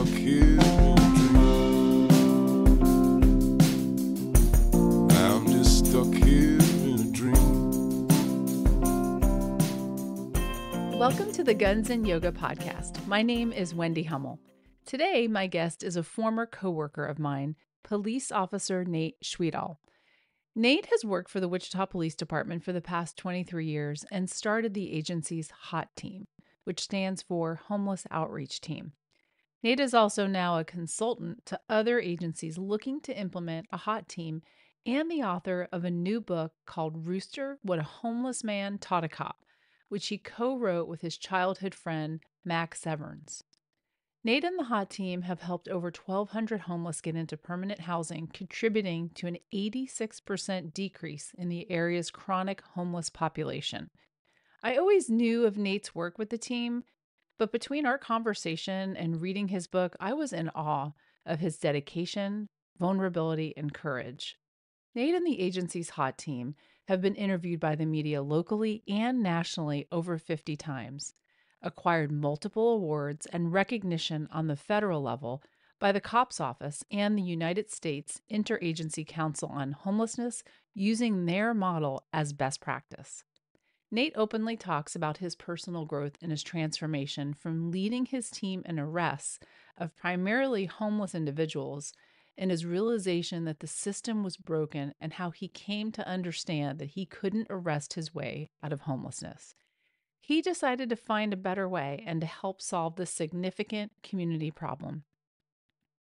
stuck here in a dream. I'm just stuck here in a dream. Welcome to the Guns and Yoga podcast. My name is Wendy Hummel. Today, my guest is a former coworker of mine, Police Officer Nate Schweitale. Nate has worked for the Wichita Police Department for the past 23 years and started the agency's HOT team, which stands for Homeless Outreach Team. Nate is also now a consultant to other agencies looking to implement a HOT team and the author of a new book called Rooster, What a Homeless Man Taught a Cop, which he co-wrote with his childhood friend, Mack Severns. Nate and the HOT team have helped over 1,200 homeless get into permanent housing, contributing to an 86% decrease in the area's chronic homeless population. I always knew of Nate's work with the team, but between our conversation and reading his book, I was in awe of his dedication, vulnerability, and courage. Nate and the agency's HOT team have been interviewed by the media locally and nationally over 50 times, acquired multiple awards and recognition on the federal level by the COPS Office and the United States Interagency Council on Homelessness, using their model as best practice. Nate openly talks about his personal growth and his transformation from leading his team in arrests of primarily homeless individuals and his realization that the system was broken and how he came to understand that he couldn't arrest his way out of homelessness. He decided to find a better way and to help solve this significant community problem.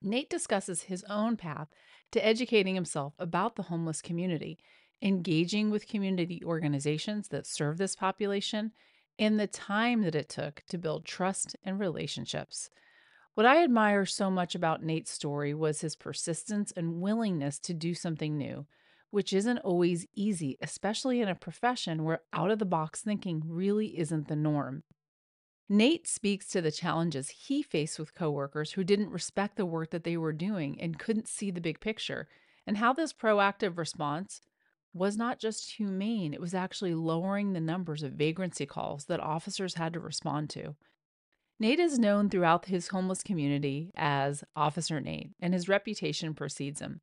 Nate discusses his own path to educating himself about the homeless community, engaging with community organizations that serve this population, and the time that it took to build trust and relationships. What I admire so much about Nate's story was his persistence and willingness to do something new, which isn't always easy, especially in a profession where out-of-the-box thinking really isn't the norm. Nate speaks to the challenges he faced with coworkers who didn't respect the work that they were doing and couldn't see the big picture, and how this proactive response was not just humane, it was actually lowering the numbers of vagrancy calls that officers had to respond to. Nate is known throughout his homeless community as Officer Nate, and his reputation precedes him.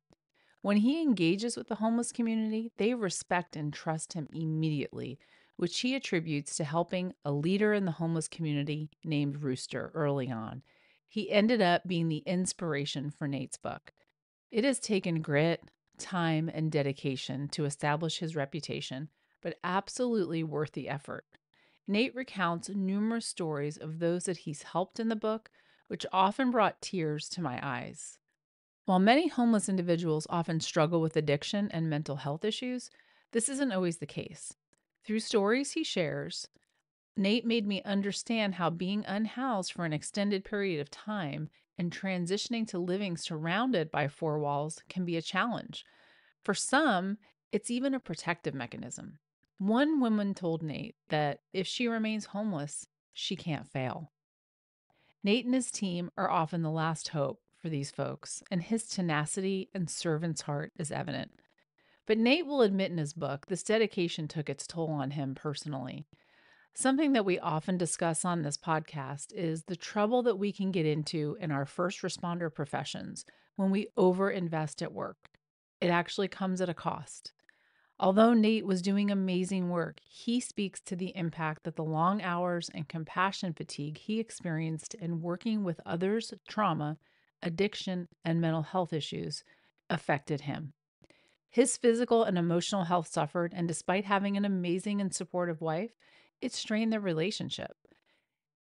When he engages with the homeless community, they respect and trust him immediately, which he attributes to helping a leader in the homeless community named Rooster early on. He ended up being the inspiration for Nate's book. It has taken grit, time, and dedication to establish his reputation, but absolutely worth the effort. Nate recounts numerous stories of those that he's helped in the book, which often brought tears to my eyes. While many homeless individuals often struggle with addiction and mental health issues, this isn't always the case. Through stories he shares, Nate made me understand how being unhoused for an extended period of time and transitioning to living surrounded by four walls can be a challenge. For some, it's even a protective mechanism. One woman told Nate that if she remains homeless, she can't fail. Nate and his team are often the last hope for these folks, and his tenacity and servant's heart is evident. But Nate will admit in his book this dedication took its toll on him personally. Something that we often discuss on this podcast is the trouble that we can get into in our first responder professions when we overinvest at work. It actually comes at a cost. Although Nate was doing amazing work, he speaks to the impact that the long hours and compassion fatigue he experienced in working with others' trauma, addiction, and mental health issues affected him. His physical and emotional health suffered, and despite having an amazing and supportive wife, it strained their relationship.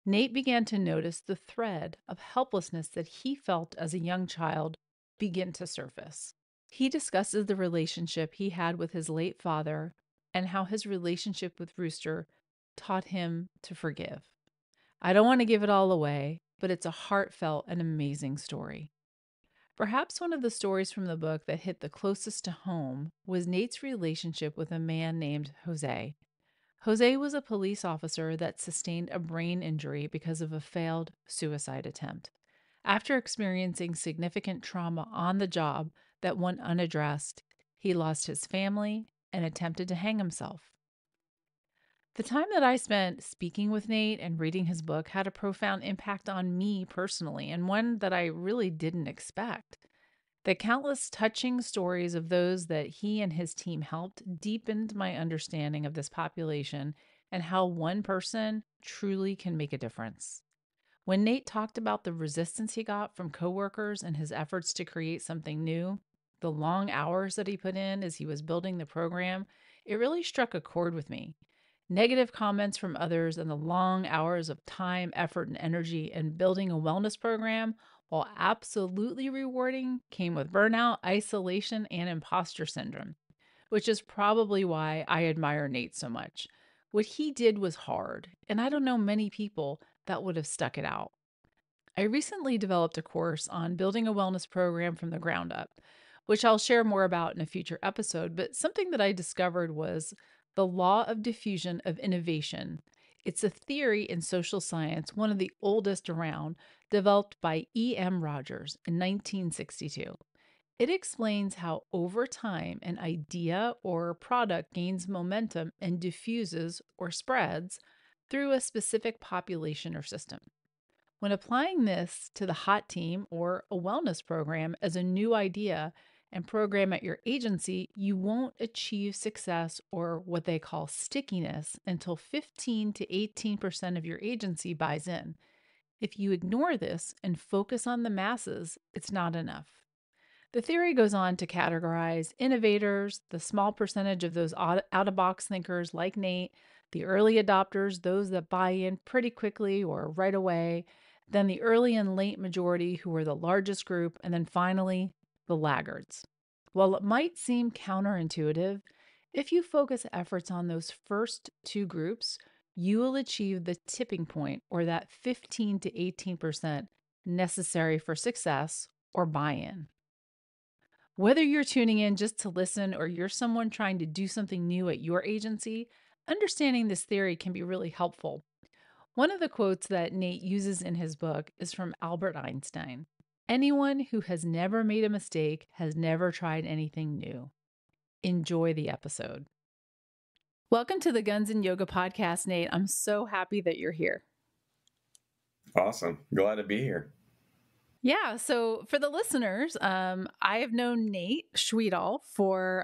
Nate began to notice the thread of helplessness that he felt as a young child begin to surface. He discusses the relationship he had with his late father and how his relationship with Rooster taught him to forgive. I don't want to give it all away, but it's a heartfelt and amazing story. Perhaps one of the stories from the book that hit the closest to home was Nate's relationship with a man named Jose. Jose was a police officer that sustained a brain injury because of a failed suicide attempt. After experiencing significant trauma on the job that went unaddressed, he lost his family and attempted to hang himself. The time that I spent speaking with Nate and reading his book had a profound impact on me personally, and one that I really didn't expect. The countless touching stories of those that he and his team helped deepened my understanding of this population and how one person truly can make a difference. When Nate talked about the resistance he got from coworkers and his efforts to create something new, the long hours that he put in as he was building the program, it really struck a chord with me. Negative comments from others and the long hours of time, effort, and energy in building a wellness program, while absolutely rewarding, came with burnout, isolation, and imposter syndrome, which is probably why I admire Nate so much. What he did was hard, and I don't know many people that would have stuck it out. I recently developed a course on building a wellness program from the ground up, which I'll share more about in a future episode. But something that I discovered was the law of diffusion of innovation. It's a theory in social science, one of the oldest around, developed by E.M. Rogers in 1962. It explains how over time an idea or product gains momentum and diffuses or spreads through a specific population or system. When applying this to the hot team or a wellness program as a new idea and program at your agency, you won't achieve success or what they call stickiness until 15 to 18% of your agency buys in. If you ignore this and focus on the masses, it's not enough. The theory goes on to categorize innovators, the small percentage of those out of box thinkers like Nate, the early adopters, those that buy in pretty quickly or right away, then the early and late majority, who are the largest group, and then finally, the laggards. While it might seem counterintuitive, if you focus efforts on those first two groups, you will achieve the tipping point or that 15 to 18% necessary for success or buy in. Whether you're tuning in just to listen or you're someone trying to do something new at your agency, understanding this theory can be really helpful. One of the quotes that Nate uses in his book is from Albert Einstein. Anyone who has never made a mistake has never tried anything new. Enjoy the episode. Welcome to the Guns and Yoga podcast, Nate. I'm so happy that you're here. Awesome. Glad to be here. Yeah. So for the listeners, I have known Nate Schweitale for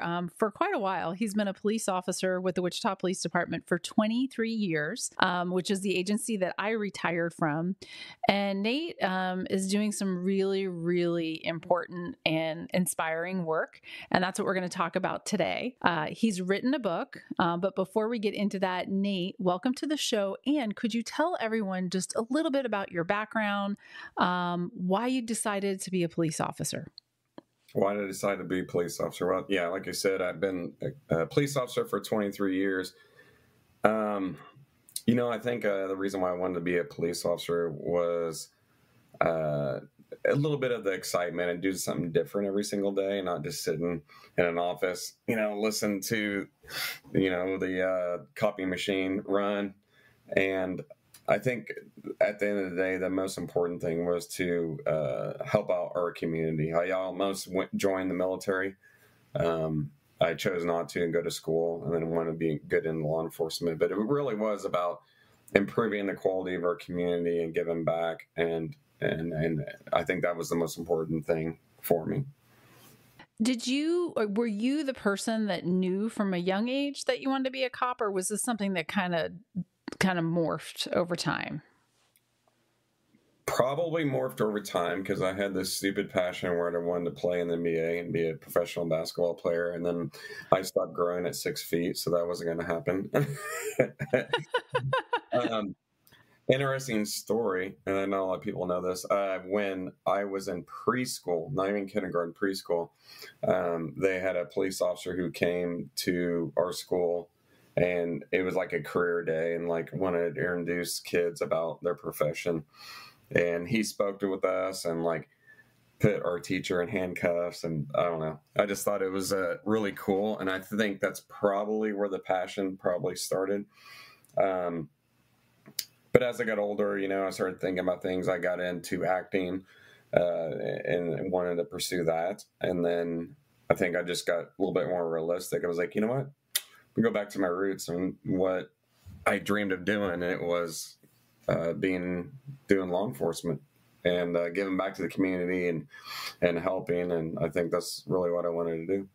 quite a while. He's been a police officer with the Wichita Police Department for 23 years, which is the agency that I retired from. And Nate is doing some really, really important and inspiring work. And that's what we're going to talk about today. He's written a book. But before we get into that, Nate, welcome to the show. And could you tell everyone just a little bit about your background, why you decided to be a police officer? Why did I decide to be a police officer? Well, yeah, like I said, I've been a police officer for 23 years. I think the reason why I wanted to be a police officer was a little bit of the excitement and do something different every single day, and not just sitting in an office, listen to, the copy machine run. And I think at the end of the day, the most important thing was to help out our community. I almost joined the military. I chose not to and go to school, and then want to be good in law enforcement. But it really was about improving the quality of our community and giving back. And I think that was the most important thing for me. Were you the person that knew from a young age that you wanted to be a cop, or was this something that kind of morphed over time? Probably morphed over time, because I had this stupid passion where I wanted to play in the NBA and be a professional basketball player. And then I stopped growing at 6 feet, so that wasn't going to happen. Interesting story, and I know a lot of people know this. When I was in preschool, not even kindergarten, preschool, they had a police officer who came to our school, and it was like a career day, and like wanted to introduce kids about their profession. And he spoke with us and like put our teacher in handcuffs, and I don't know. I just thought it was really cool, and I think that's probably where the passion probably started. But as I got older, I started thinking about things. I got into acting and wanted to pursue that. And then I think I just got a little bit more realistic. I was like, you know what? We go back to my roots and what I dreamed of doing, and it was doing law enforcement and giving back to the community and helping. And I think that's really what I wanted to do.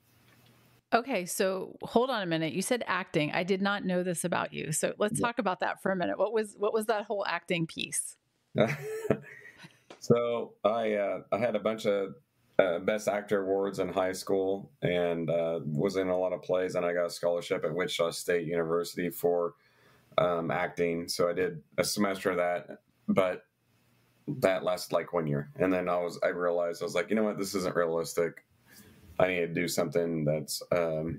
Okay, so hold on a minute. You said acting. I did not know this about you. So let's talk about that for a minute. What was that whole acting piece? So I had a bunch of Best Actor awards in high school, and was in a lot of plays, and I got a scholarship at Wichita State University for acting. So I did a semester of that, but that lasted like 1 year. And then I realized, I was like, you know what, this isn't realistic. I need to do something that's, well,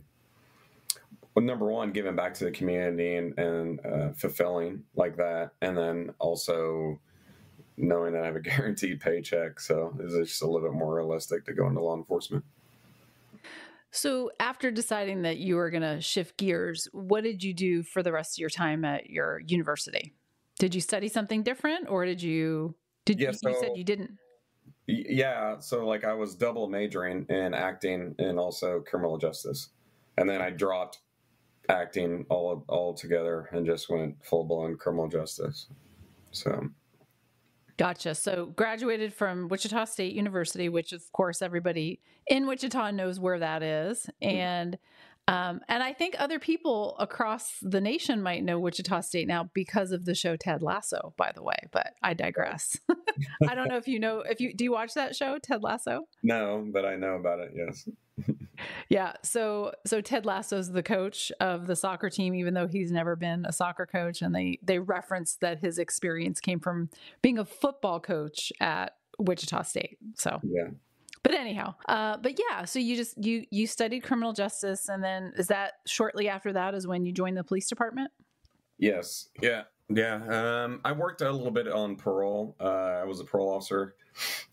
number one, giving back to the community and fulfilling like that. And then also knowing that I have a guaranteed paycheck. So it's just a little bit more realistic to go into law enforcement. So after deciding that you were going to shift gears, what did you do for the rest of your time at your university? Did you study something different, or you said you didn't? Yeah. So like I was double majoring in acting and also criminal justice. And then I dropped acting all together and just went full blown criminal justice. So. Gotcha. So graduated from Wichita State University, which of course everybody in Wichita knows where that is. And I think other people across the nation might know Wichita State now because of the show Ted Lasso, by the way, but I digress. I don't know if you know, do you watch that show, Ted Lasso? No, but I know about it. Yes. Yeah. So Ted Lasso's the coach of the soccer team, even though he's never been a soccer coach. And they referenced that his experience came from being a football coach at Wichita State. So, yeah. But anyhow, so you studied criminal justice, and then is that shortly after that is when you joined the police department? Yes. Yeah. Yeah. I worked a little bit on parole. I was a parole officer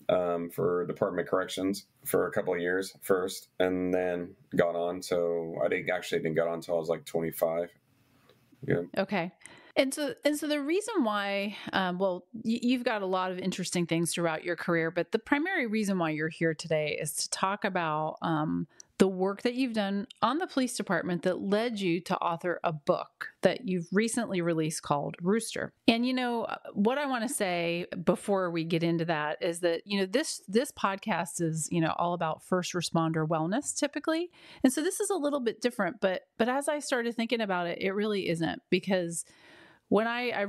for Department of Corrections for a couple of years first, and then got on. So I didn't get on until I was like 25. Yeah. Okay. And so the reason why, you've got a lot of interesting things throughout your career, but the primary reason why you're here today is to talk about the work that you've done on the police department that led you to author a book that you've recently released called Rooster. And, what I want to say before we get into that is that, this podcast is, all about first responder wellness typically. And so this is a little bit different, but as I started thinking about it, it really isn't, because when I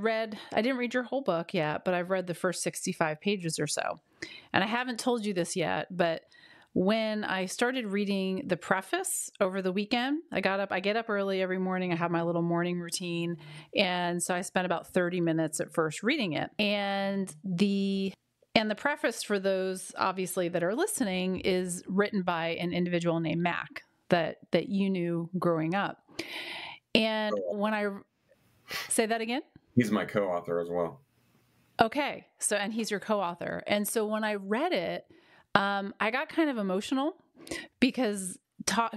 didn't read your whole book yet, but I've read the first 65 pages or so. And I haven't told you this yet, but when I started reading the preface over the weekend, I get up early every morning. I have my little morning routine. And so I spent about 30 minutes at first reading it. And the preface, for those obviously that are listening, is written by an individual named Mack that you knew growing up. And when I say that again? He's my co-author as well. Okay. So, and he's your co-author. And so when I read it, I got kind of emotional because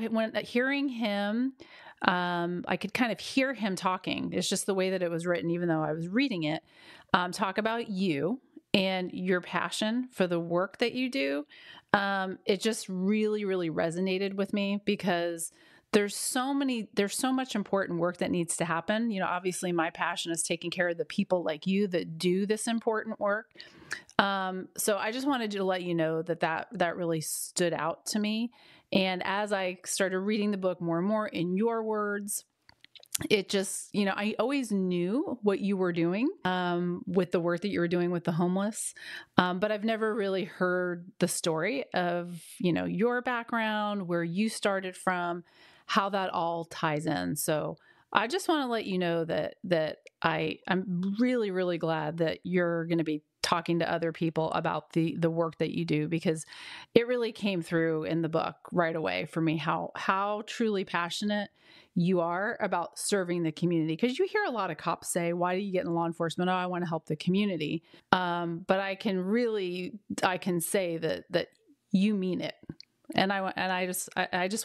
when hearing him, I could kind of hear him talking. It's just the way that it was written, even though I was reading it, talk about you and your passion for the work that you do. It just really, really resonated with me because there's so much important work that needs to happen. Obviously my passion is taking care of the people like you that do this important work. So I just wanted to let you know that really stood out to me. And as I started reading the book more and more in your words, it just, I always knew what you were doing, with the work that you were doing with the homeless. But I've never really heard the story of, your background, where you started from, how that all ties in. So I just want to let you know that I'm really, really glad that you're going to be talking to other people about the work that you do, because it really came through in the book right away for me, how truly passionate you are about serving the community. Because you hear a lot of cops say, why do you get in law enforcement? Oh, I want to help the community. But I can say that you mean it. And I just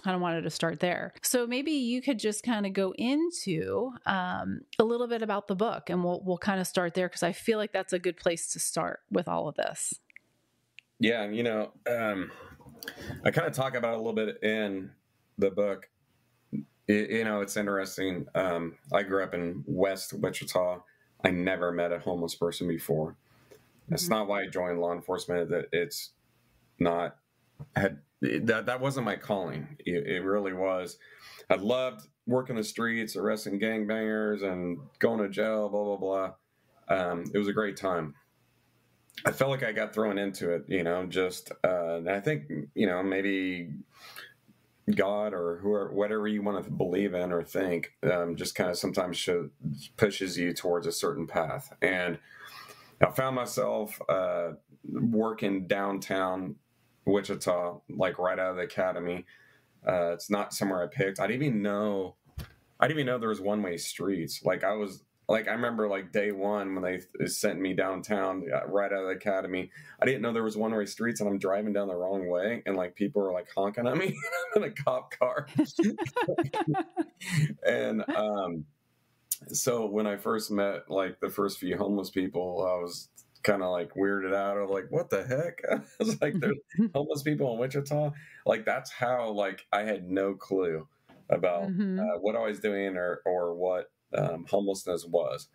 kind of wanted to start there. So maybe you could just kind of go into a little bit about the book, and we'll kind of start there, because I feel like that's a good place to start with all of this. Yeah, I kind of talk about it a little bit in the book. It's interesting. I grew up in West Wichita. I never met a homeless person before. That's not why I joined law enforcement. That it's not that wasn't my calling. It really was. I loved working the streets, arresting gangbangers, and going to jail. Blah blah blah. It was a great time. I felt like I got thrown into it, just, and I think, maybe God or whoever, whatever you want to believe in or think, just kind of sometimes pushes you towards a certain path. And I found myself working downtown Wichita, like right out of the academy. It's not somewhere I picked. I didn't even know there was one-way streets. I remember like day one when they sent me downtown right out of the academy. I didn't know there was one-way streets, and I'm driving down the wrong way, and like people are like honking at me in a cop car. And so when I first met like the first few homeless people, I was kind of like weirded out. I was like, what the heck? I was like, there's homeless people in Wichita. Like that's how like I had no clue about what I was doing or what homelessness was.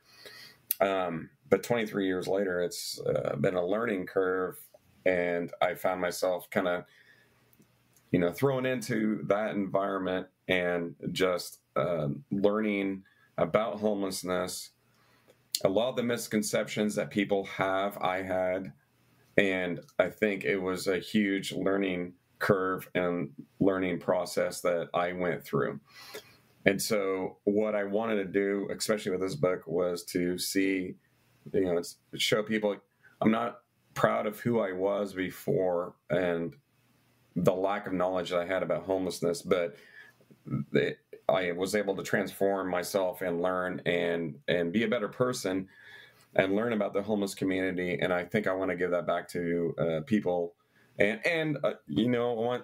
But 23 years later, it's been a learning curve, and I found myself kind of, thrown into that environment and just learning about homelessness, a lot of the misconceptions that people have, I had, and I think it was a huge learning curve and learning process that I went through. And so what I wanted to do, especially with this book, was to see, show people I'm not proud of who I was before and the lack of knowledge that I had about homelessness, but I was able to transform myself and learn and be a better person and learn about the homeless community. And I think I want to give that back to people. And I want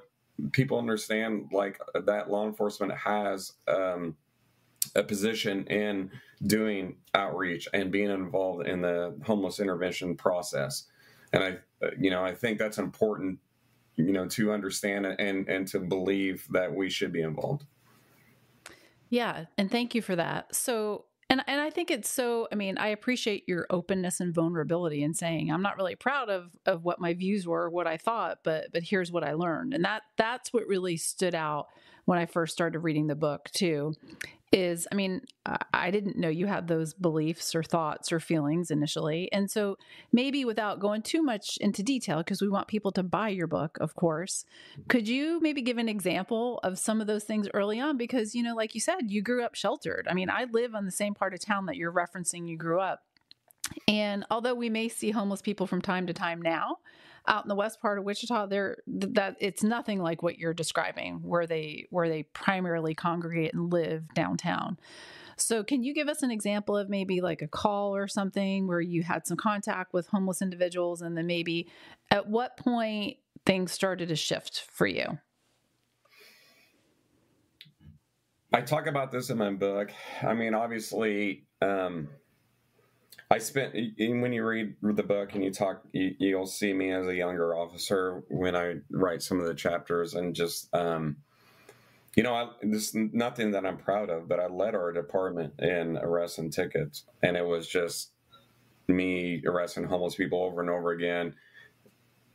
people understand like that law enforcement has a position in doing outreach and being involved in the homeless intervention process. And I think that's important, to understand and to believe that we should be involved. Yeah. And thank you for that. So, and I think it's so, I appreciate your openness and vulnerability in saying, I'm not really proud of what my views were, what I thought, but here's what I learned. And that's what really stood out when I first started reading the book too, is, I didn't know you had those beliefs or thoughts or feelings initially. And so maybe without going too much into detail, because we want people to buy your book, of course, could you maybe give an example of some of those things early on? Because, like you said, you grew up sheltered. I live on the same part of town that you're referencing you grew up. And although we may see homeless people from time to time now, out in the west part of Wichita, that it's nothing like what you're describing, where they primarily congregate and live downtown. So can you give us an example of maybe like a call or something where you had some contact with homeless individuals, and then maybe at what point things started to shift for you? I talk about this in my book. Obviously, I spent, when you read the book and you'll see me as a younger officer when I write some of the chapters, and just, this is nothing that I'm proud of, but I led our department in arrests and tickets, and it was just me arresting homeless people over and over again,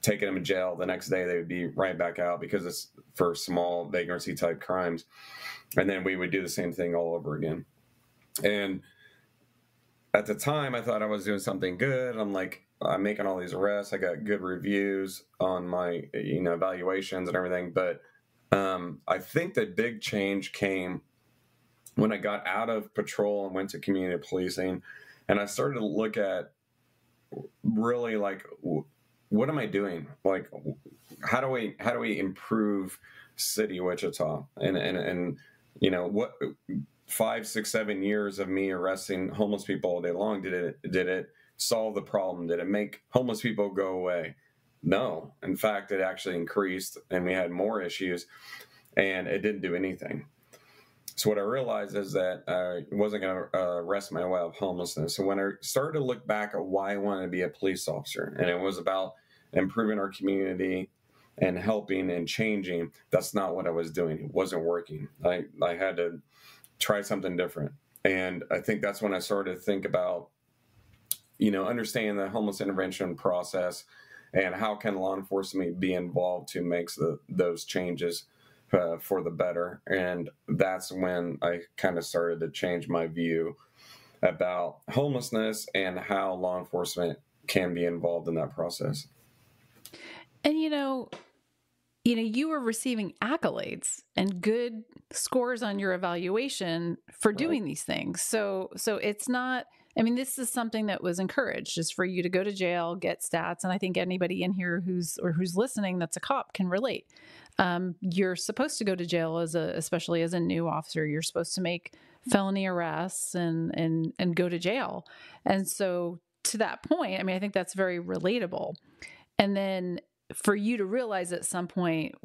taking them to jail. The next day they would be right back out because it's for small vagrancy type crimes. And then we would do the same thing all over again. And at the time, I thought I was doing something good. I'm making all these arrests. I got good reviews on my, evaluations and everything. But I think the big change came when I got out of patrol and went to community policing. And I started to look at really like, what am I doing? Like, how do we improve city Wichita? And what 5, 6, 7 years of me arresting homeless people all day long, did it solve the problem? Did it make homeless people go away? No. In fact, it actually increased, and we had more issues, and it didn't do anything. So what I realized is that I wasn't going to arrest my way out of homelessness. So when I started to look back at why I wanted to be a police officer, and it was about improving our community and helping and changing, that's not what I was doing. It wasn't working. I had to try something different. And I think that's when I started to think about, understanding the homeless intervention process and how can law enforcement be involved to make those changes for the better. And that's when I kind of started to change my view about homelessness and how law enforcement can be involved in that process. And you were receiving accolades and good scores on your evaluation for doing these things. So it's not, this is something that was encouraged, is for you to go to jail, get stats. And I think anybody in here who's listening that's a cop can relate. You're supposed to go to jail especially as a new officer. You're supposed to make felony arrests and go to jail. And so to that point, I think that's very relatable. And then for you to realize at some point,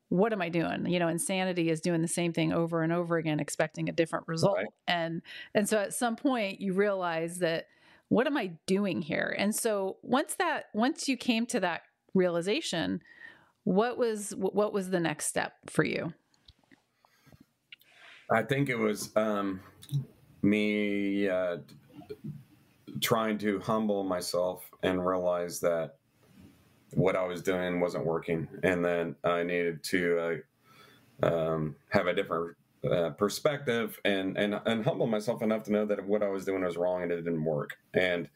what am I doing? Insanity is doing the same thing over and over again, expecting a different result. Right. And so at some point you realize that, what am I doing here? And so once you came to that realization, what was the next step for you? I think it was me trying to humble myself and realize that what I was doing wasn't working, and then I needed to have a different perspective and humble myself enough to know that what I was doing was wrong and it didn't work. And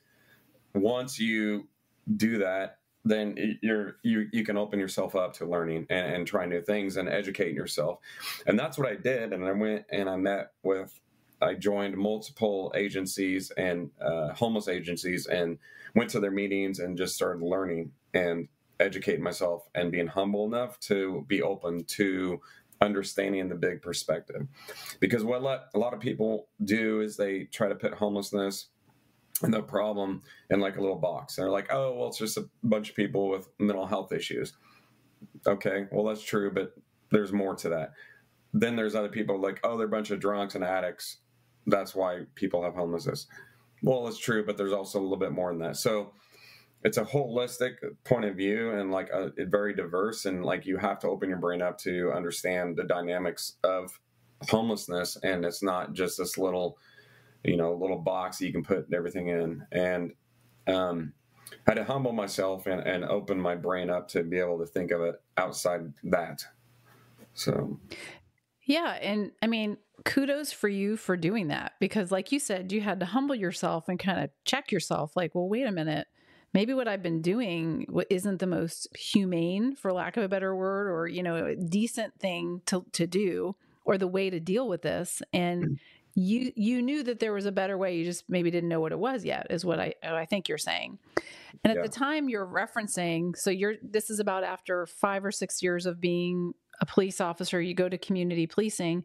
once you do that, then you can open yourself up to learning and try new things and educate yourself. And that's what I did. And I went and I joined multiple agencies and homeless agencies and went to their meetings and just started learning and educating myself and being humble enough to be open to understanding the big perspective. Because what a lot of people do is they try to put homelessness and the problem in like a little box. And they're like, oh, well, it's just a bunch of people with mental health issues. Okay, well, that's true, but there's more to that. Then there's other people like, oh, they're a bunch of drunks and addicts. That's why people have homelessness. Well, it's true, but there's also a little bit more than that. So it's a holistic point of view and like very diverse. And like you have to open your brain up to understand the dynamics of homelessness. And it's not just this little box you can put everything in. And I had to humble myself and open my brain up to be able to think of it outside that. So. Yeah. And kudos for you for doing that, because like you said, you had to humble yourself and kind of check yourself like, well, wait a minute, maybe what I've been doing isn't the most humane, for lack of a better word, or, a decent thing to do, or the way to deal with this. And you knew that there was a better way. You just maybe didn't know what it was yet, is what I think you're saying. And at the time you're referencing, so this is about after 5 or 6 years of being a police officer, you go to community policing.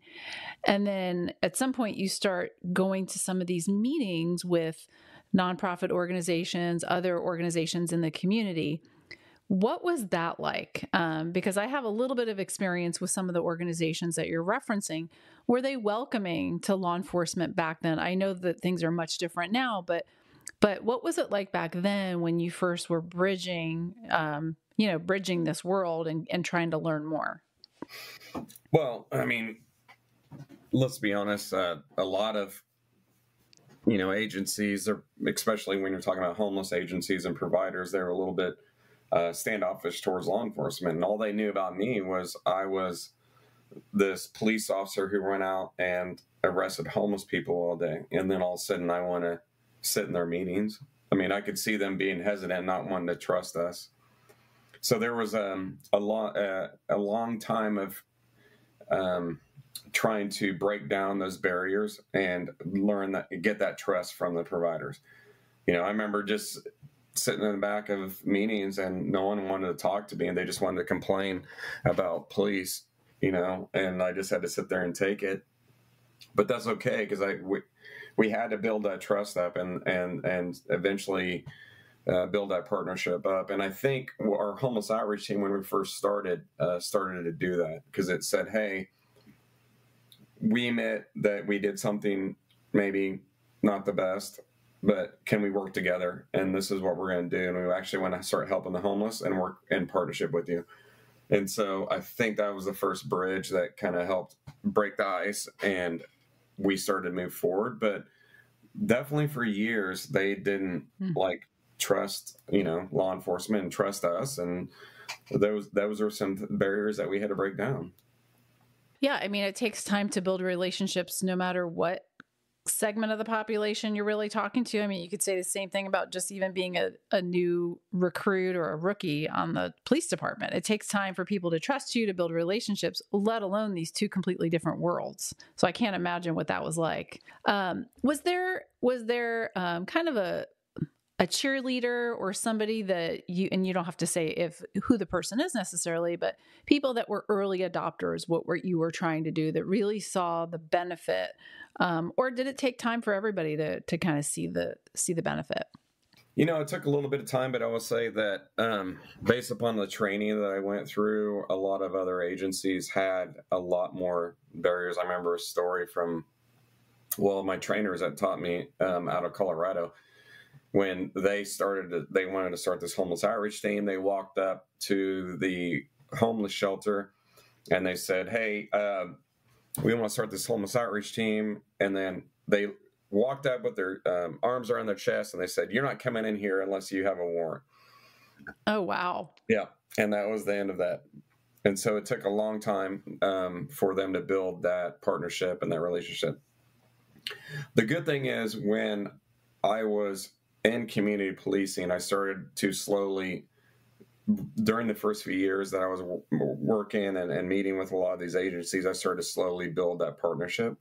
And then at some point you start going to some of these meetings with nonprofit organizations, other organizations in the community. What was that like? Because I have a little bit of experience with some of the organizations that you're referencing. Were they welcoming to law enforcement back then? I know that things are much different now, but what was it like back then when you first were bridging this world and trying to learn more? Well, let's be honest, a lot of agencies, especially when you're talking about homeless agencies and providers, they're a little bit standoffish towards law enforcement. And all they knew about me was I was this police officer who went out and arrested homeless people all day. And then all of a sudden I want to sit in their meetings. I could see them being hesitant, not wanting to trust us. So there was a long time of trying to break down those barriers and get that trust from the providers. I remember just sitting in the back of meetings and no one wanted to talk to me and they just wanted to complain about police, and I just had to sit there and take it. But that's okay, because we had to build that trust up and eventually build that partnership up. And I think our homeless outreach team, when we first started to do that, because it said, hey, we admit that we did something maybe not the best, but can we work together? And this is what we're going to do. And we actually want to start helping the homeless and work in partnership with you. And so I think that was the first bridge that kind of helped break the ice and we started to move forward. But definitely for years, they didn't like trust, law enforcement and trust us. And those are some barriers that we had to break down. Yeah. I mean, it takes time to build relationships no matter what segment of the population you're really talking to. I mean, you could say the same thing about just even being a new recruit or a rookie on the police department. It takes time for people to trust you, to build relationships, let alone these two completely different worlds. So I can't imagine what that was like. Was there kind of a cheerleader or somebody that you don't have to say who the person is necessarily, but people that were early adopters, you were trying to do that really saw the benefit, or did it take time for everybody to kind of see the benefit? It took a little bit of time, but I will say that based upon the training that I went through, a lot of other agencies had a lot more barriers. I remember a story from, my trainers that taught me out of Colorado. When they wanted to start this homeless outreach team, they walked up to the homeless shelter and they said, "Hey, we want to start this homeless outreach team." And then they walked up with their arms around their chest and they said, "You're not coming in here unless you have a warrant." Oh, wow. Yeah. And that was the end of that. And so it took a long time for them to build that partnership and that relationship. The good thing is when I was in community policing, I started to slowly, during the first few years that I was working and meeting with a lot of these agencies, I started to slowly build that partnership.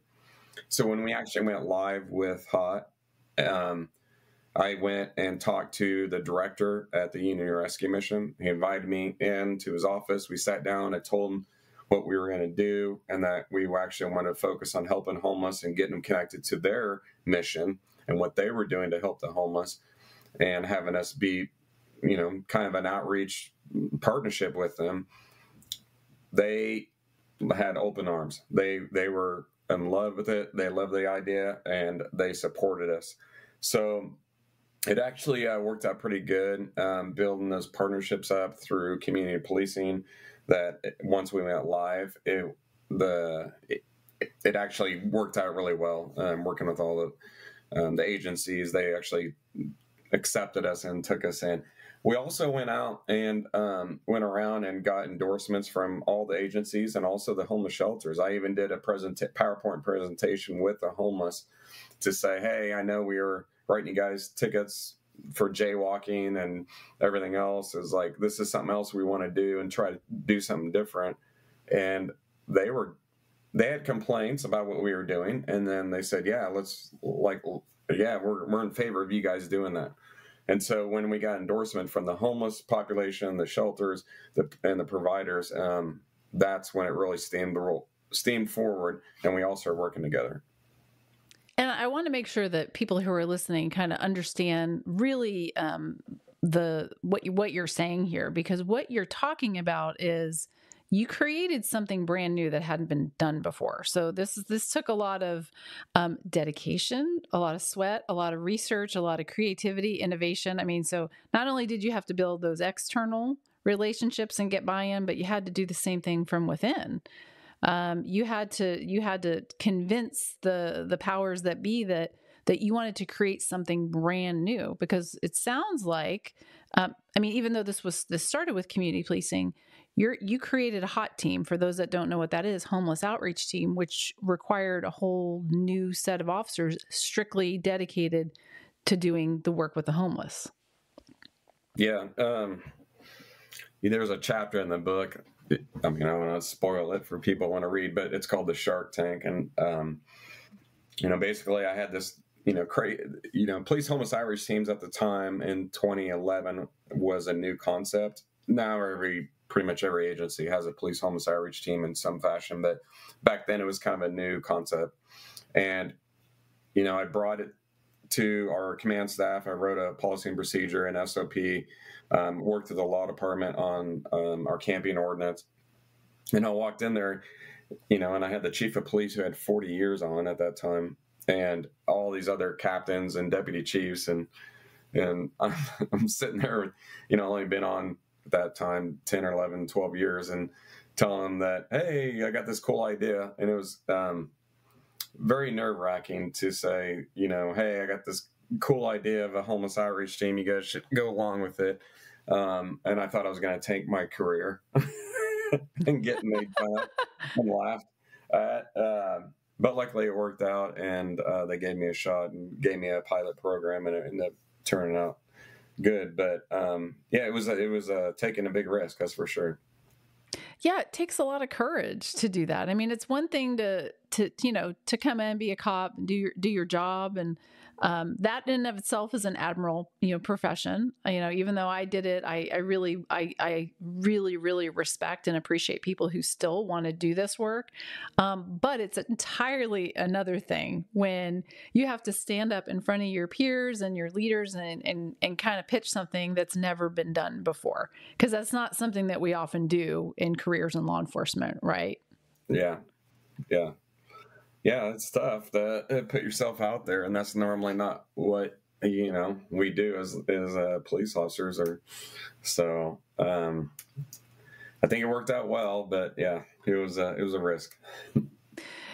So when we actually went live with HOT, I went and talked to the director at the Union Rescue Mission. He invited me into his office. We sat down. I told him what we were going to do and that we actually wanted to focus on helping homeless and getting them connected to their mission and what they were doing to help the homeless, and having us be, kind of an outreach partnership with them. They had open arms. They were in love with it. They loved the idea and they supported us. So it actually worked out pretty good, building those partnerships up through community policing, that once we went live, it actually worked out really well. Working with all the agencies, they actually accepted us and took us in. We also went out and went around and got endorsements from all the agencies and also the homeless shelters. I even did a PowerPoint presentation with the homeless to say, "Hey, I know we were writing you guys tickets for jaywalking and everything else. Is like, this is something else we want to do and try to do something different." And they had complaints about what we were doing, and then they said, "Yeah, we're in favor of you guys doing that." And so when we got endorsement from the homeless population, the shelters, and the providers, that's when it really steamed forward, and we all started working together. And I want to make sure that people who are listening kind of understand really what you're saying here, because what you're talking about is you created something brand new that hadn't been done before. So this took a lot of dedication, a lot of sweat, a lot of research, a lot of creativity, innovation. I mean, so not only did you have to build those external relationships and get buy-in, but you had to do the same thing from within. You had to convince the powers that be that you wanted to create something brand new, because it sounds like, even though this started with community policing, you created a HOT team. For those that don't know what that is, homeless outreach team, which required a whole new set of officers strictly dedicated to doing the work with the homeless. Yeah. There's a chapter in the book. I don't want to spoil it for people who want to read, but it's called The Shark Tank. And, basically I had this, police homeless outreach teams at the time in 2011 was a new concept. Now pretty much every agency has a police homeless outreach team in some fashion, but back then it was kind of a new concept. And, I brought it to our command staff. I wrote a policy and procedure and SOP, worked with the law department on our camping ordinance. And I walked in there, and I had the chief of police who had 40 years on at that time, and all these other captains and deputy chiefs. And I'm sitting there, only been on at that time 10 or 11, 12 years, and telling them that, "Hey, I got this cool idea." And it was very nerve-wracking to say, hey, I got this cool idea of a homeless outreach team. You guys should go along with it. And I thought I was going to tank my career and get made fun of and laughed at. But luckily it worked out, and they gave me a shot and gave me a pilot program, and it ended up turning out good. But it was taking a big risk, that's for sure. Yeah, it takes a lot of courage to do that. I mean, it's one thing to come in, be a cop, and do your job, and that in and of itself is an admirable, profession. Even though I did it, I really respect and appreciate people who still want to do this work. But it's entirely another thing when you have to stand up in front of your peers and your leaders and kind of pitch something that's never been done before, because that's not something that we often do in careers in law enforcement, right? Yeah. It's tough to put yourself out there, and that's normally not what we do as police officers. So I think it worked out well, but yeah, it was a risk.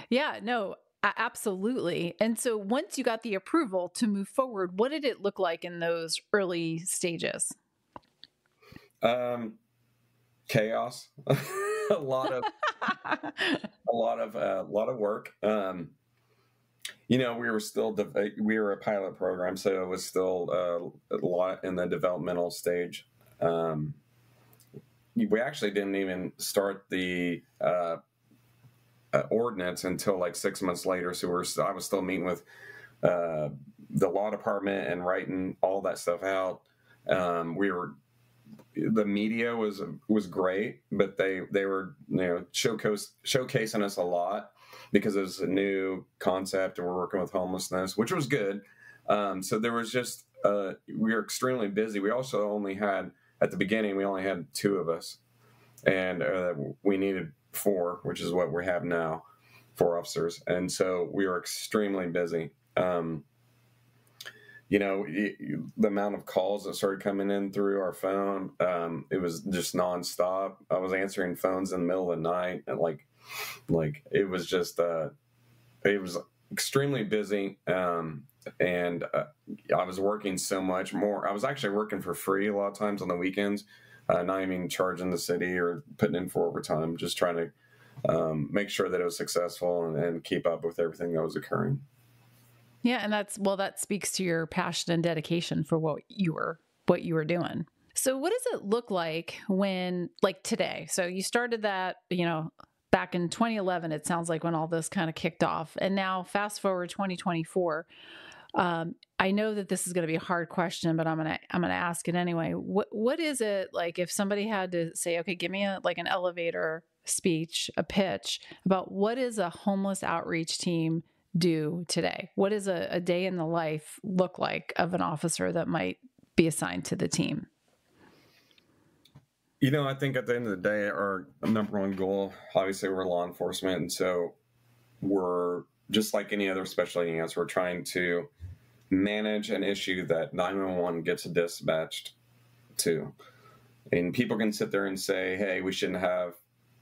Yeah, no, absolutely. And so once you got the approval to move forward, what did it look like in those early stages? Chaos. a lot of work. We were a pilot program, so it was still a lot in the developmental stage. We actually didn't even start the ordinance until like 6 months later. So I was still meeting with the law department and writing all that stuff out. The media was great, but they were showcasing us a lot because it was a new concept, and we're working with homelessness, which was good. So there was just we were extremely busy. We also only had, at the beginning, we only had 2 of us, and we needed 4, which is what we have now, 4 officers, and so we were extremely busy. The amount of calls that started coming in through our phone, it was just nonstop. I was answering phones in the middle of the night, and like it was just, it was extremely busy. And I was working so much more. I was actually working for free a lot of times on the weekends, not even charging the city or putting in for overtime, just trying to make sure that it was successful and keep up with everything that was occurring. Yeah, and that speaks to your passion and dedication for what you were doing. So what does it look like when, like today? So you started that, back in 2011, it sounds like, when all this kind of kicked off. And now fast forward 2024. I know that this is going to be a hard question, but I'm going to ask it anyway. What is it like if somebody had to say, okay, give me an elevator speech, a pitch about what is a homeless outreach team do today? What does a day in the life look like of an officer that might be assigned to the team? I think at the end of the day, our number one goal, obviously, we're law enforcement, and so we're just like any other specialty units. We're trying to manage an issue that 911 gets dispatched to. And people can sit there and say, hey, we shouldn't have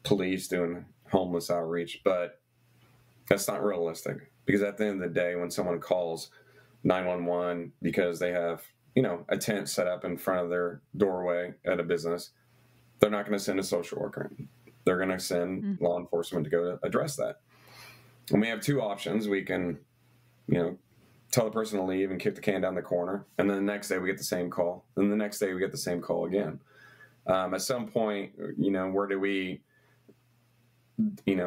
police doing homeless outreach, but that's not realistic. Because at the end of the day, when someone calls 911 because they have, a tent set up in front of their doorway at a business, they're not going to send a social worker. They're going to send law enforcement to go to address that. And we have 2 options. We can, tell the person to leave and kick the can down the corner. And then the next day we get the same call. And the next day we get the same call again. At some point, where do we,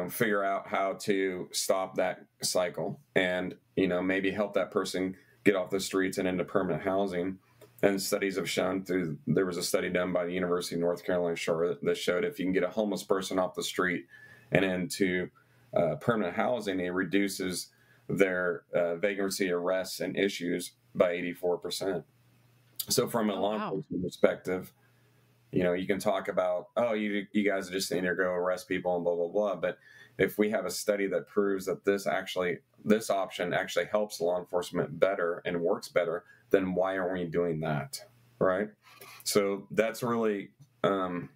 figure out how to stop that cycle and, maybe help that person get off the streets and into permanent housing. And studies have shown there was a study done by the University of North Carolina, Charlotte, that showed if you can get a homeless person off the street and into permanent housing, it reduces their vagrancy arrests and issues by 84%. So from a law enforcement perspective, you can talk about, you guys just need to go arrest people and blah, blah, blah. But if we have a study that proves that this option actually helps law enforcement better and works better, then why aren't we doing that, right? So that's really what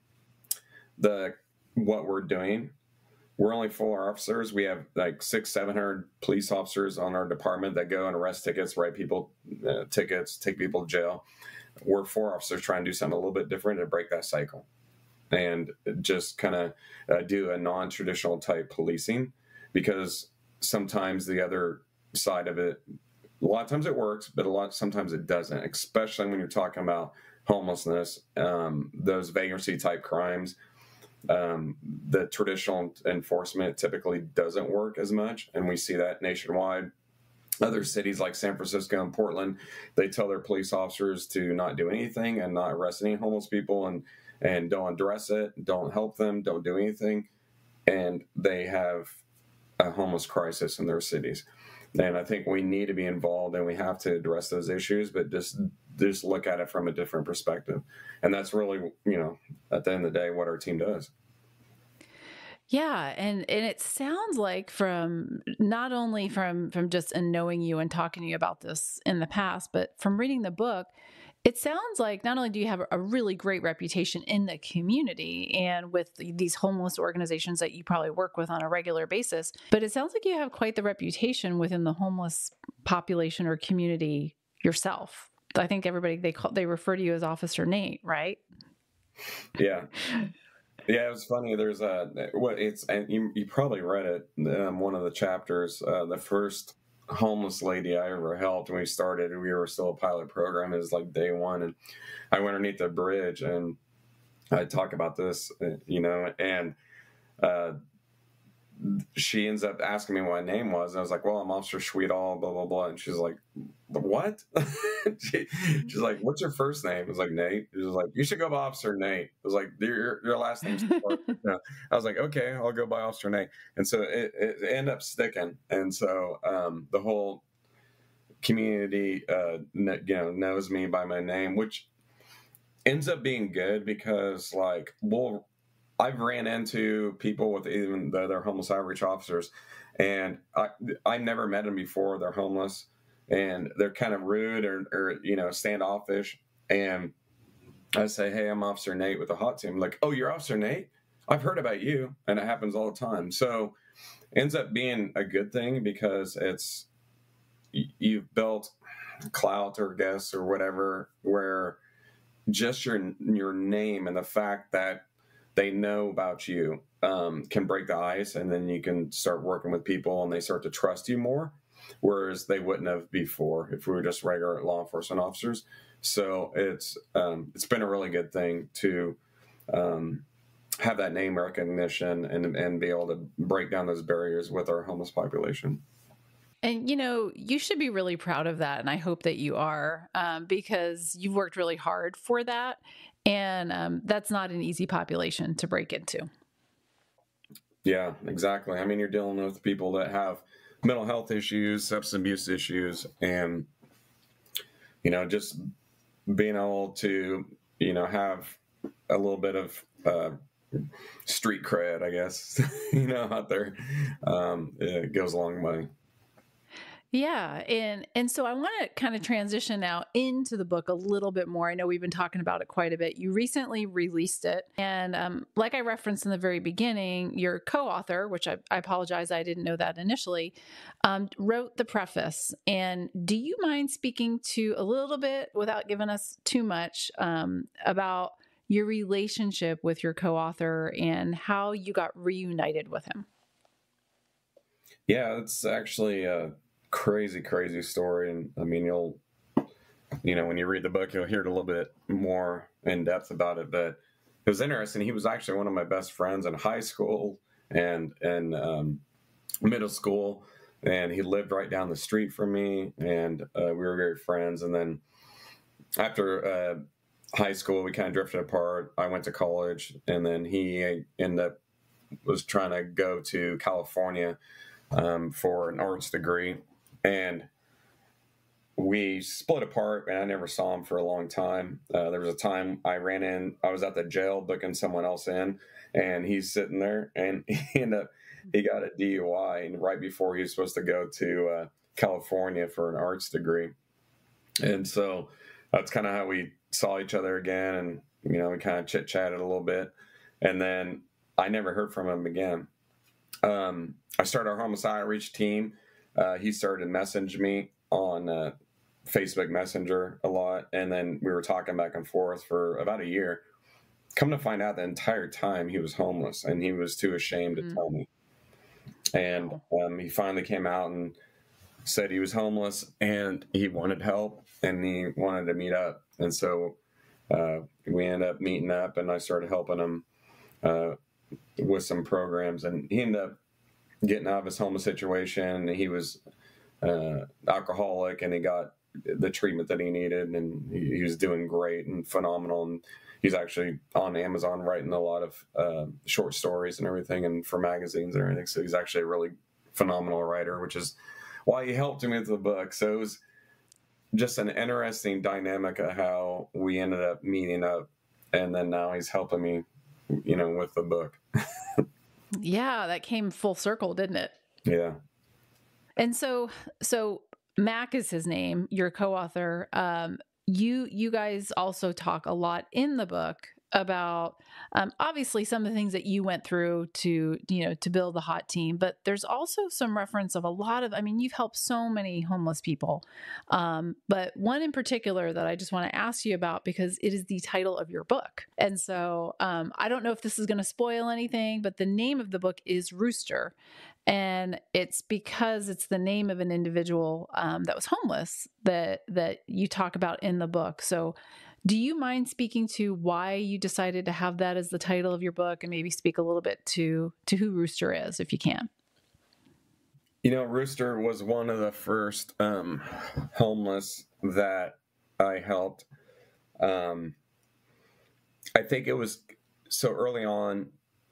we're doing. we're only 4 officers. We have like 700 police officers on our department that go and arrest tickets, write people tickets, take people to jail. We're 4 officers trying to do something a little bit different to break that cycle and just kind of do a non-traditional type policing, because sometimes the other side of it, a lot of times it works, but sometimes it doesn't, especially when you're talking about homelessness, those vagrancy type crimes. The traditional enforcement typically doesn't work as much, and we see that nationwide. Other cities like San Francisco and Portland, they tell their police officers to not do anything and not arrest any homeless people, and don't address it, don't help them, don't do anything, and they have a homeless crisis in their cities. And I think we need to be involved, and we have to address those issues, but just look at it from a different perspective. And that's really, at the end of the day, what our team does. Yeah, and it sounds like from not only from just knowing you and talking to you about this in the past, but from reading the book, it sounds like not only do you have a really great reputation in the community and with these homeless organizations that you probably work with on a regular basis, but it sounds like you have quite the reputation within the homeless population or community yourself. I think everybody, they refer to you as Officer Nate, right? Yeah. Yeah, it was funny. There's and you probably read it, one of the chapters, the first homeless lady I ever helped when we started, we were still a pilot program, is like day one, and I went underneath the bridge and I talk about this, and she ends up asking me what my name was, and I was like, well, I'm Officer Schweitale, blah blah blah, and she's like, what? She's like, what's your first name? I was like, Nate. She was like, you should go by Officer Nate. I was like, your last name's I was like, okay, I'll go by Officer Nate. And so it ended up sticking, and so the whole community knows me by my name, which ends up being good, because I've ran into people with even though they're homeless outreach officers, and I never met them before. They're homeless and they're kind of rude or standoffish. And I say, hey, I'm Officer Nate with the hot team. Like, oh, you're Officer Nate? I've heard about you. And it happens all the time. So it ends up being a good thing, because you've built clout or guess or whatever, where just your name and the fact that they know about you can break the ice, and then you can start working with people and they start to trust you more, whereas they wouldn't have before if we were just regular law enforcement officers. So it's been a really good thing to have that name recognition and be able to break down those barriers with our homeless population. And, you should be really proud of that. And I hope that you are, because you've worked really hard for that. And that's not an easy population to break into. Yeah, exactly. I mean, you're dealing with people that have mental health issues, substance abuse issues, and, just being able to, have a little bit of street cred, I guess, out there, it goes a long way. Yeah. And so I want to kind of transition now into the book a little bit more. I know we've been talking about it quite a bit. You recently released it. And like I referenced in the very beginning, your co-author, which I apologize, I didn't know that initially, wrote the preface. And do you mind speaking to a little bit, without giving us too much, about your relationship with your co-author and how you got reunited with him? Yeah, it's actually a crazy story. And I mean, when you read the book, you'll hear it a little bit more in depth about it. But it was interesting. He was actually one of my best friends in high school and middle school. And he lived right down the street from me, and we were great friends. And then after high school, we kind of drifted apart. I went to college, and then he was trying to go to California for an arts degree, and we split apart, and I never saw him for a long time. There was a time I was at the jail booking someone else in, and he's sitting there, and he got a DUI, and right before he was supposed to go to California for an arts degree. And so that's kind of how we saw each other again, and we kind of chit-chatted a little bit, and then I never heard from him again. I started our homicide outreach team. He started to message me on Facebook Messenger a lot, and then we were talking back and forth for about a year. Come to find out, the entire time he was homeless, and he was too ashamed to tell me. And he finally came out and said he was homeless, and he wanted help, and he wanted to meet up. And so we ended up meeting up, and I started helping him with some programs, and he ended up getting out of his homeless situation. He was alcoholic, and he got the treatment that he needed, and he was doing great and phenomenal. And he's actually on Amazon writing a lot of short stories and everything, and for magazines and everything. So he's actually a really phenomenal writer, which is why he helped me with the book. So it was just an interesting dynamic of how we ended up meeting up, and then now he's helping me, with the book. Yeah, that came full circle, didn't it? Yeah. And so Mack is his name, your co-author. You guys also talk a lot in the book about obviously some of the things that you went through to build the hot team, but there's also some reference of a lot of, you've helped so many homeless people. But one in particular that I just want to ask you about, because it is the title of your book. And so I don't know if this is going to spoil anything, but the name of the book is Rooster. And it's because it's the name of an individual that was homeless that you talk about in the book. So do you mind speaking to why you decided to have that as the title of your book, and maybe speak a little bit to who Rooster is, if you can? Rooster was one of the first homeless that I helped. I think it was so early on.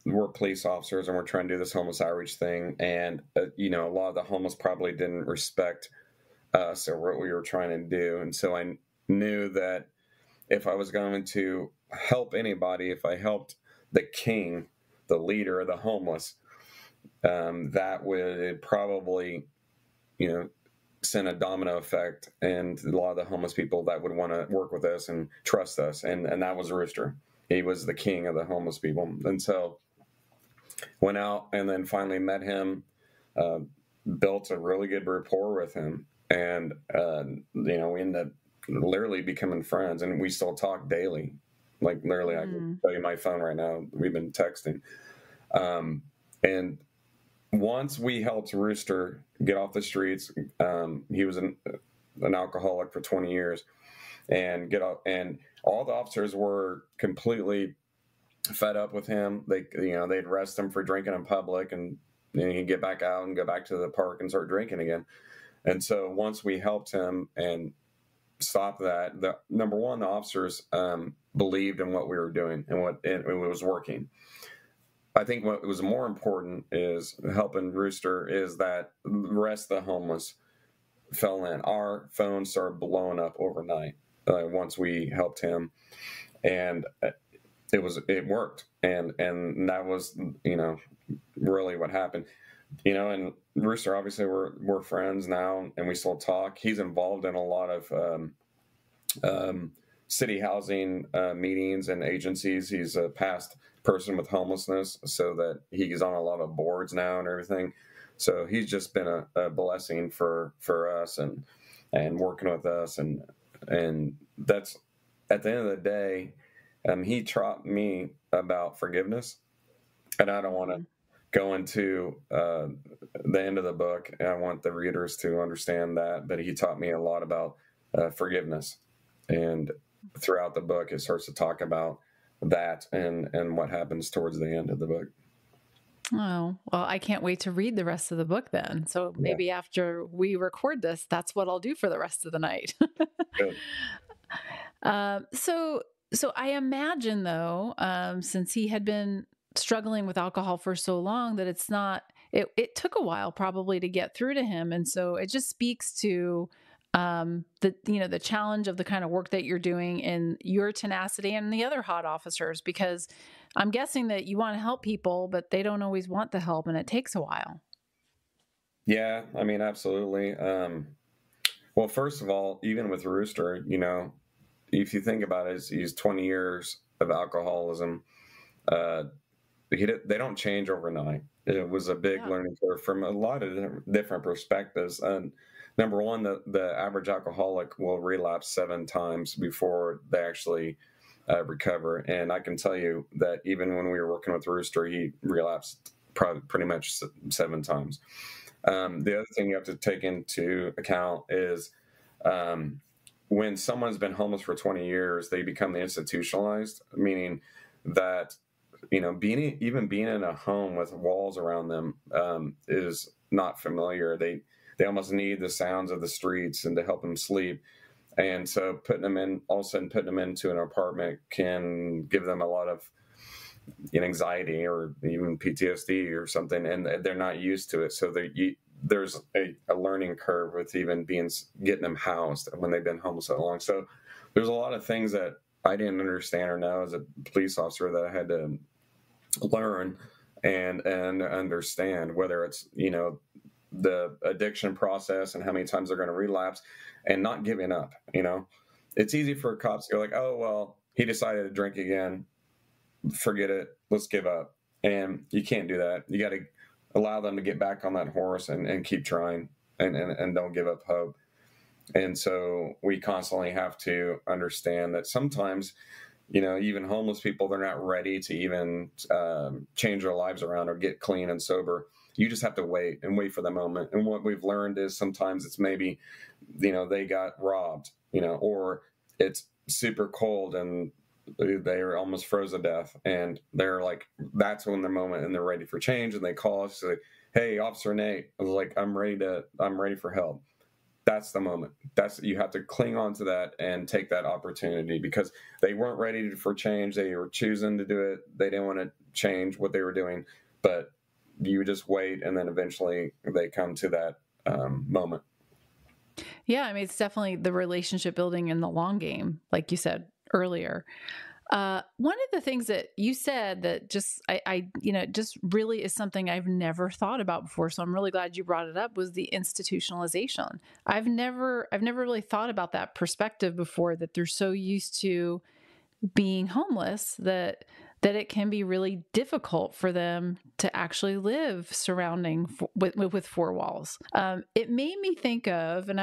We're police officers, and we're trying to do this homeless outreach thing. And, a lot of the homeless probably didn't respect us or what we were trying to do. And so I knew that if I was going to help anybody, if I helped the king, the leader of the homeless, that would probably, send a domino effect. And a lot of the homeless people that would want to work with us and trust us. And that was Rooster. He was the king of the homeless people. And so went out and then finally met him, built a really good rapport with him. And, we ended up literally becoming friends, and we still talk daily. Like literally, I can tell you my phone right now. We've been texting. And once we helped Rooster get off the streets, he was an alcoholic for 20 years, and and all the officers were completely fed up with him. They'd arrest him for drinking in public, and he'd get back out and go back to the park and start drinking again. And so once we helped him and stop that, number one, the officers believed in what we were doing and it was working. I think what was more important is helping Rooster is that the rest of the homeless fell in. Our phones started blowing up overnight once we helped him, and it worked, and that was really what happened. And Rooster, obviously we're friends now, and we still talk. He's involved in a lot of city housing meetings and agencies. He's a past person with homelessness, so that he's on a lot of boards now and everything. So he's just been a blessing for us and working with us, and that's at the end of the day. He taught me about forgiveness, and I don't want to go into the end of the book. I want the readers to understand that, but he taught me a lot about forgiveness, and throughout the book, it starts to talk about that and what happens towards the end of the book. Oh, well, I can't wait to read the rest of the book then. So maybe after we record this, that's what I'll do for the rest of the night. Good. So I imagine though, since he had been struggling with alcohol for so long, that it took a while probably to get through to him. And so it just speaks to the challenge of the kind of work that you're doing and your tenacity and the other hot officers, because I'm guessing that you want to help people, but they don't always want the help, and it takes a while. Yeah, absolutely. Well, first of all, even with Rooster, if you think about it, he's 20 years of alcoholism. they don't change overnight. It was a big learning curve from a lot of different perspectives. And number one, the average alcoholic will relapse 7 times before they actually recover. And I can tell you that even when we were working with Rooster, he relapsed pretty much 7 times. The other thing you have to take into account is when someone's been homeless for 20 years, they become institutionalized, meaning that being in a home with walls around them is not familiar. They almost need the sounds of the streets and to help them sleep. And so all of a sudden putting them into an apartment can give them a lot of anxiety or even PTSD or something, and they're not used to it. So there's a learning curve with even getting them housed when they've been homeless so long. So there's a lot of things that I didn't understand or know as a police officer that I had to learn and understand, whether it's the addiction process and how many times they're going to relapse, and not giving up. It's easy for cops to go like, oh well, he decided to drink again, forget it, let's give up. And you can't do that. You got to allow them to get back on that horse and keep trying and don't give up hope. And so we constantly have to understand that sometimes even homeless people, they're not ready to even change their lives around or get clean and sober. You just have to wait for the moment. And what we've learned is sometimes it's maybe, they got robbed, or it's super cold and they are almost froze to death. And they're like, that's when the moment, and they're ready for change. And they call us, say, hey, Officer Nate. I was like, I'm ready for help. That's the moment. You have to cling on to that and take that opportunity, because they weren't ready for change. They were choosing to do it. They didn't want to change what they were doing, but you just wait, and then eventually they come to that moment. Yeah, I mean, it's definitely the relationship building in the long game, like you said earlier. One of the things that you said that just just really is something I've never thought about before, so I'm really glad you brought it up, was the institutionalization. I've never really thought about that perspective before, that they're so used to being homeless that it can be really difficult for them to actually live with 4 walls. It made me think of, and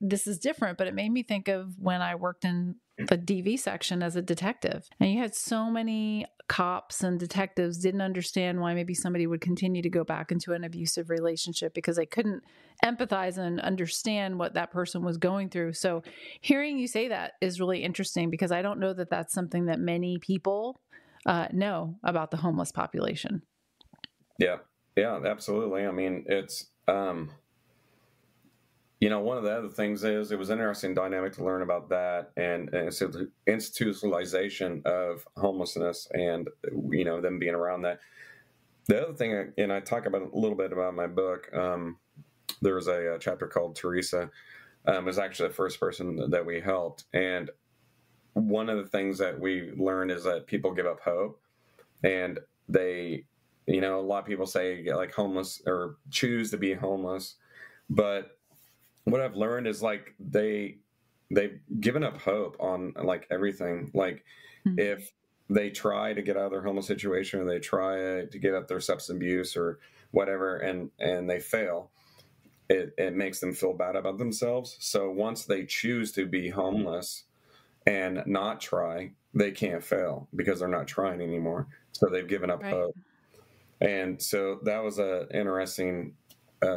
this is different, but it made me think of when I worked in the DV section as a detective, and you had so many cops and detectives didn't understand why maybe somebody would continue to go back into an abusive relationship, because they couldn't empathize and understand what that person was going through. So hearing you say that is really interesting, because I don't know that that's something that many people know about the homeless population. Yeah, absolutely. I mean, it's, one of the other things is, it was an interesting dynamic to learn about that, and so the institutionalization of homelessness and, them being around that. The other thing, and I talk about a little bit about in my book, there was a chapter called Teresa, was actually the first person that we helped. And one of the things that we learned is that people give up hope, and they, a lot of people say like homeless or choose to be homeless. But what I've learned is like they've given up hope on like everything. Like if they try to get out of their homeless situation, or they try to give up their substance abuse or whatever, and they fail, it makes them feel bad about themselves. So once they choose to be homeless and not try, they can't fail because they're not trying anymore. So they've given up hope. And so that was an interesting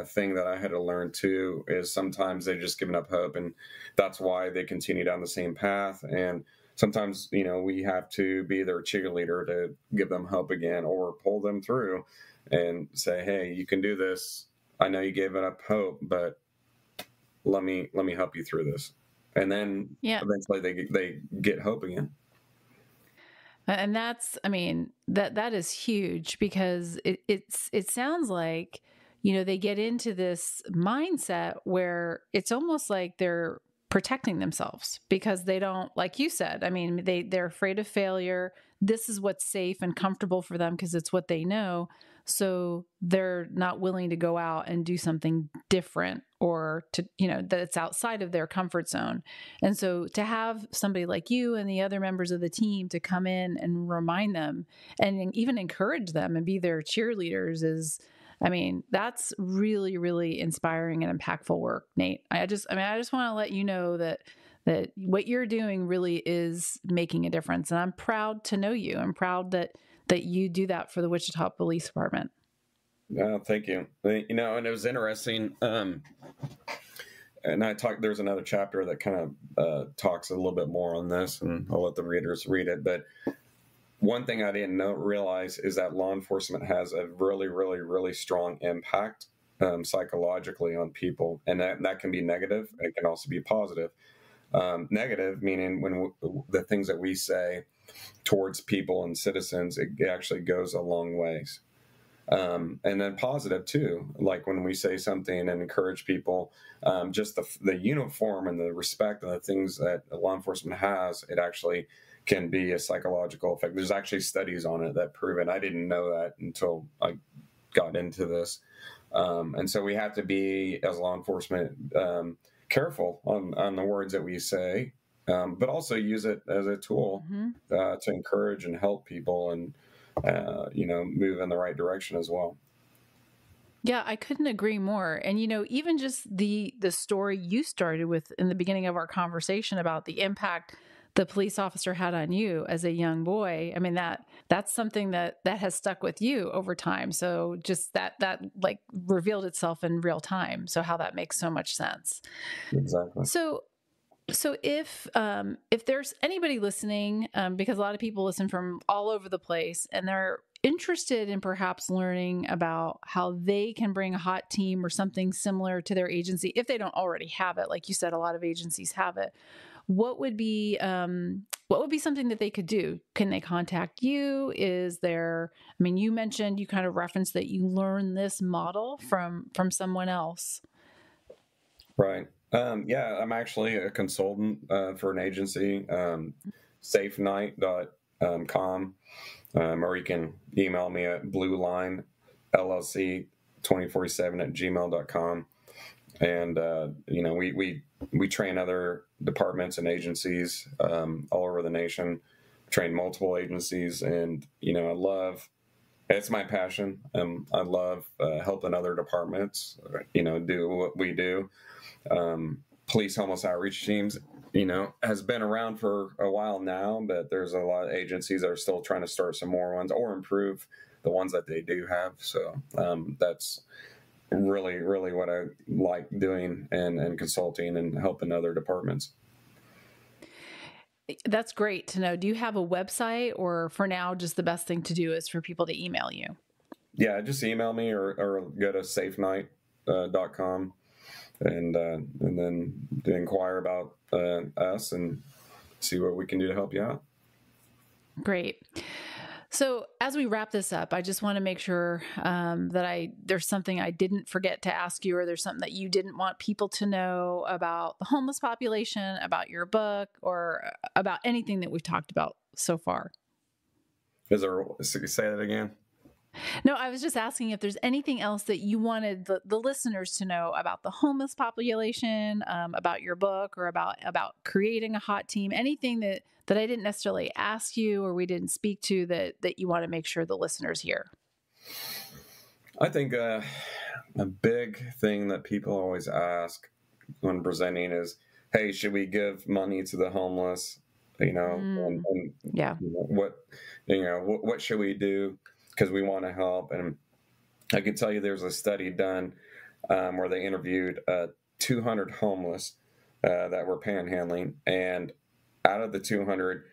thing that I had to learn too, is sometimes they've just given up hope, and that's why they continue down the same path. And sometimes, we have to be their cheerleader to give them hope again, or pull them through and say, hey, you can do this. I know you gave up hope, but let me help you through this. And then eventually they get hope again. And that's, I mean, that is huge, because it sounds like, they get into this mindset where it's almost like they're protecting themselves, because they don't, like you said, I mean, they're afraid of failure. This is what's safe and comfortable for them because it's what they know. So they're not willing to go out and do something different or to, that it's outside of their comfort zone. And so to have somebody like you and the other members of the team to come in and remind them and even encourage them and be their cheerleaders that's really, really inspiring and impactful work, Nate. I just want to let you know that what you're doing really is making a difference. And I'm proud to know you. I'm proud that you do that for the Wichita Police Department. Yeah, thank you. And it was interesting. And there's another chapter that kind of talks a little bit more on this, and I'll let the readers read it. But one thing I didn't realize is that law enforcement has a really, really, really strong impact psychologically on people. And that can be negative. It can also be positive. Negative, meaning when the things that we say towards people and citizens, it actually goes a long ways. And then positive too, like when we say something and encourage people, just the uniform and the respect and the things that law enforcement has, it actually can be a psychological effect. There's actually studies on it that prove it. I didn't know that until I got into this. And so we have to be, as law enforcement, careful on the words that we say, but also use it as a tool to encourage and help people and, move in the right direction as well. Yeah, I couldn't agree more. And, even just the story you started with in the beginning of our conversation about the impact the police officer had on you as a young boy. I mean, that's something that has stuck with you over time. So just that like revealed itself in real time. So how that makes so much sense. Exactly. So if there's anybody listening, because a lot of people listen from all over the place and they're interested in perhaps learning about how they can bring a hot team or something similar to their agency, if they don't already have it, like you said, a lot of agencies have it. What would be something that they could do? Can they contact you? Is there, you mentioned, you kind of referenced that you learned this model from someone else. Right. Yeah, I'm actually a consultant for an agency, safenight.com, or you can email me at bluelinellc247@gmail.com. And, we train other departments and agencies all over the nation, train multiple agencies. And, it's my passion. I love helping other departments, do what we do. Police homeless outreach teams, has been around for a while now, but there's a lot of agencies that are still trying to start some more ones or improve the ones that they do have. So that's really, really what I like doing and consulting and helping other departments. That's great to know. Do you have a website, or for now, just the best thing to do is for people to email you? Yeah, just email me or go to safenight.com and then to inquire about us and see what we can do to help you out. Great. So as we wrap this up, I just want to make sure that there's something I didn't forget to ask you, or there's something that you didn't want people to know about the homeless population, about your book, or about anything that we've talked about so far. Say that again? No, I was just asking if there's anything else that you wanted the listeners to know about the homeless population, about your book, or about creating a hot team, anything that I didn't necessarily ask you or we didn't speak to that you want to make sure the listeners hear. I think a big thing that people always ask when presenting is, hey, should we give money to the homeless? What should we do? Because we want to help. And I can tell you there's a study done where they interviewed 200 homeless that were panhandling, and out of the 200,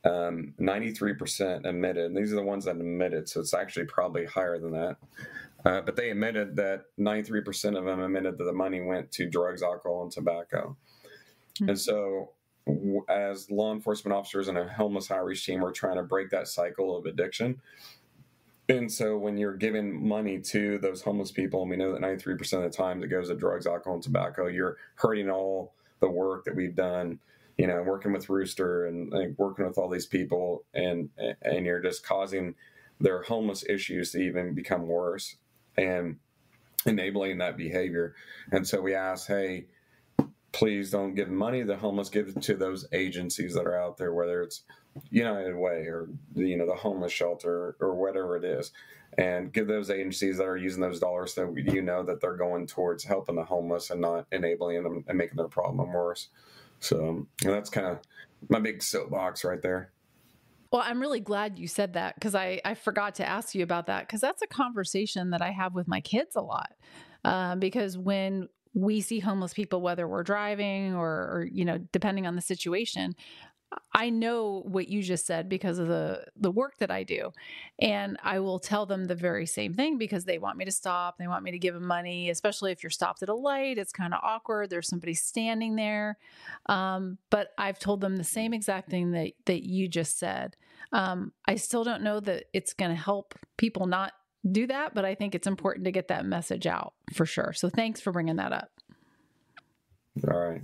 93% admitted, and these are the ones that admitted, so it's actually probably higher than that, but they admitted that 93% of them admitted that the money went to drugs, alcohol, and tobacco. Mm-hmm. And so as law enforcement officers and a homeless outreach team, we're trying to break that cycle of addiction. And so when you're giving money to those homeless people, and we know that 93% of the time it goes to drugs, alcohol, and tobacco, you're hurting all the work that we've done, working with Rooster and working with all these people, and you're just causing their homeless issues to even become worse and enabling that behavior. And so we asked, hey, please don't give money to the homeless, give it to those agencies that are out there, whether it's United Way or the homeless shelter or whatever it is, and give those agencies that are using those dollars so that they're going towards helping the homeless and not enabling them and making their problem worse. So that's kind of my big soapbox right there. Well, I'm really glad you said that, because I forgot to ask you about that, because that's a conversation that I have with my kids a lot. Because when we see homeless people, whether we're driving or depending on the situation, I know what you just said because of the work that I do. And I will tell them the very same thing because they want me to stop. They want me to give them money, especially if you're stopped at a light. It's kind of awkward. There's somebody standing there. But I've told them the same exact thing that you just said. I still don't know that it's going to help people not do that, but I think it's important to get that message out for sure. So thanks for bringing that up. All right.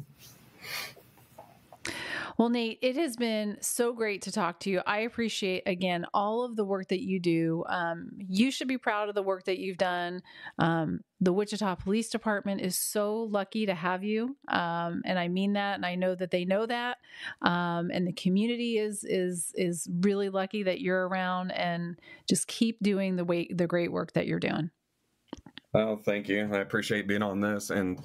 Well, Nate, it has been so great to talk to you. I appreciate, again, all of the work that you do. You should be proud of the work that you've done. The Wichita Police Department is so lucky to have you. And I mean that. And I know that they know that. And the community is really lucky that you're around, and just keep doing the great work that you're doing. Well, thank you. I appreciate being on this, and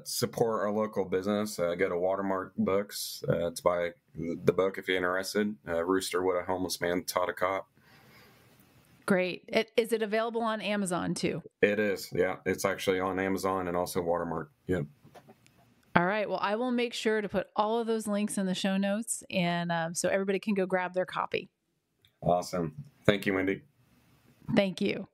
support our local business. Go to Watermark Books. It's by the book if you're interested. Rooster, What a Homeless Man Taught a Cop. Great. Is it available on Amazon too? It is. Yeah, it's actually on Amazon and also Watermark. Yep. All right. Well, I will make sure to put all of those links in the show notes, and so everybody can go grab their copy. Awesome. Thank you, Wendy. Thank you.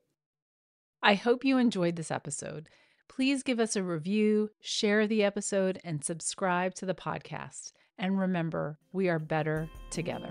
I hope you enjoyed this episode. Please give us a review, share the episode, and subscribe to the podcast. And remember, we are better together.